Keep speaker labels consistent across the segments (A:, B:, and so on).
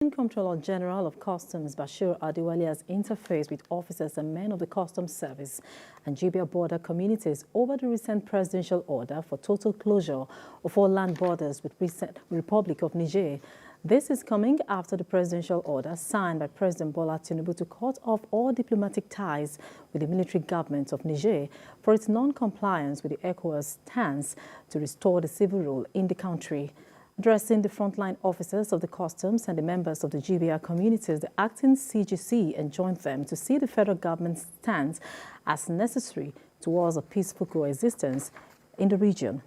A: Comptroller General of Customs Bashir Adewale has interfaced with officers and men of the Customs Service and GBA border communities over the recent presidential order for total closure of all land borders with the Republic of Niger. This is coming after the presidential order signed by President Bola Tinubu to cut off all diplomatic ties with the military government of Niger for its non-compliance with the ECOWAS stance to restore the civil rule in the country. Addressing the frontline officers of the customs and the members of the GBR communities, the acting CGC enjoined them to see the federal government's stance as necessary towards a peaceful coexistence in the region.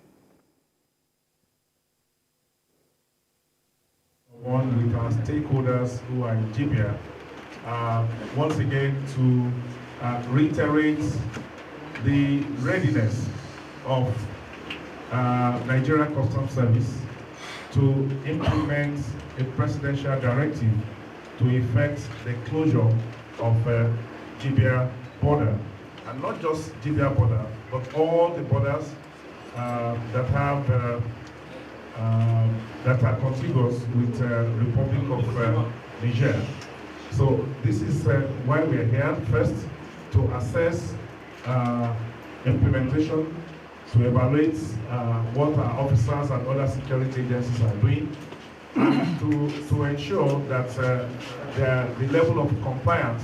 B: One with our stakeholders who are in GBR, once again to reiterate the readiness of Nigerian Customs Service to implement a presidential directive to effect the closure of GBR border, and not just GBR border, but all the borders that are contiguous with Republic of Niger. So this is why we are here, first to assess implementation, to evaluate what our officers and other security agencies are doing, and to ensure that the level of compliance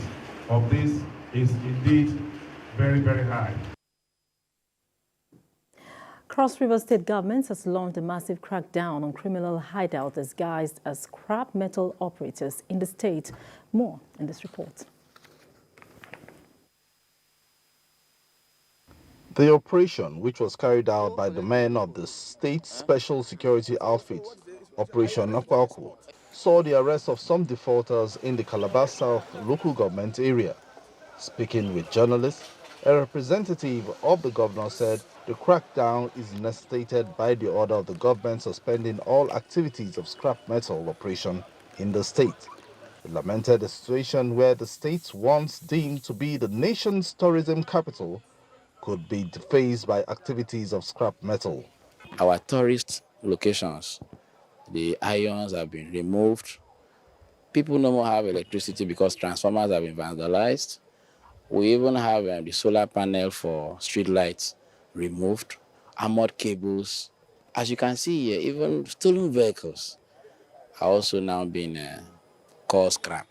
B: of this is indeed very, very high.
A: Cross River State government has launched a massive crackdown on criminal hideouts disguised as scrap metal operators in the state. More in this report.
C: The operation, which was carried out by the men of the state special security outfit, Operation Nakwaku, saw the arrest of some defaulters in the Calabar South local government area. Speaking with journalists, a representative of the governor said the crackdown is necessitated by the order of the government suspending all activities of scrap metal operation in the state. He lamented a situation where the state, once deemed to be the nation's tourism capital, could be defaced by activities of scrap metal.
D: Our tourist locations, the ions have been removed. People no more have electricity because transformers have been vandalized. We even have the solar panel for street lights removed, armored cables. As you can see here, even stolen vehicles are also now being called scrap.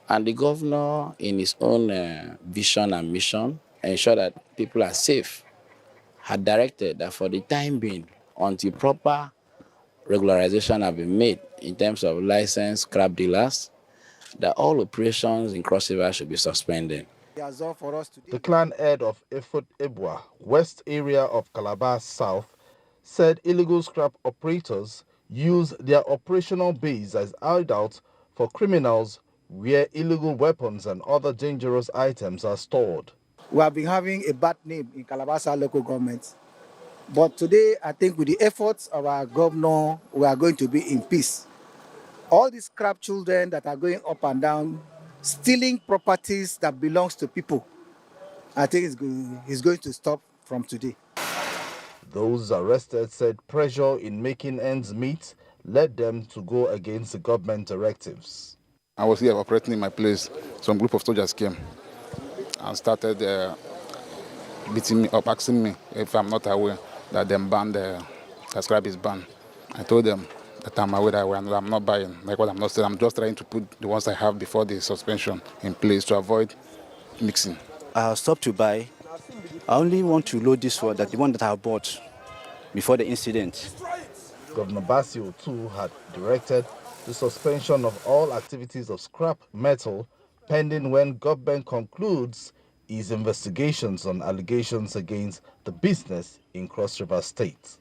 D: And the governor, in his own vision and mission, ensure that people are safe, had directed that for the time being, until proper regularization have been made in terms of licensed scrap dealers, that all operations in Cross River should be suspended.
C: The clan head of Efut Ebwa, west area of Calabar South, said illegal scrap operators use their operational base as hideout for criminals where illegal weapons and other dangerous items are stored.
E: We have been having a bad name in Calabar South local government. But today, I think with the efforts of our governor, we are going to be in peace. All these scrap children that are going up and down, stealing properties that belongs to people, I think it's going to stop from today.
C: Those arrested said pressure in making ends meet led them to go against the government directives.
F: I was here operating in my place. Some group of soldiers came and started beating me up, asking me if I'm not aware that them banned the scrap is banned. I told them that I'm aware that I'm not buying. Like what I'm not saying, I'm just trying to put the ones I have before the suspension in place to avoid mixing.
G: I stopped to buy. I only want to load this one, the one that I bought before the incident.
C: Governor Basio too had directed the suspension of all activities of scrap metal pending when government concludes its investigations on allegations against the business in Cross River State.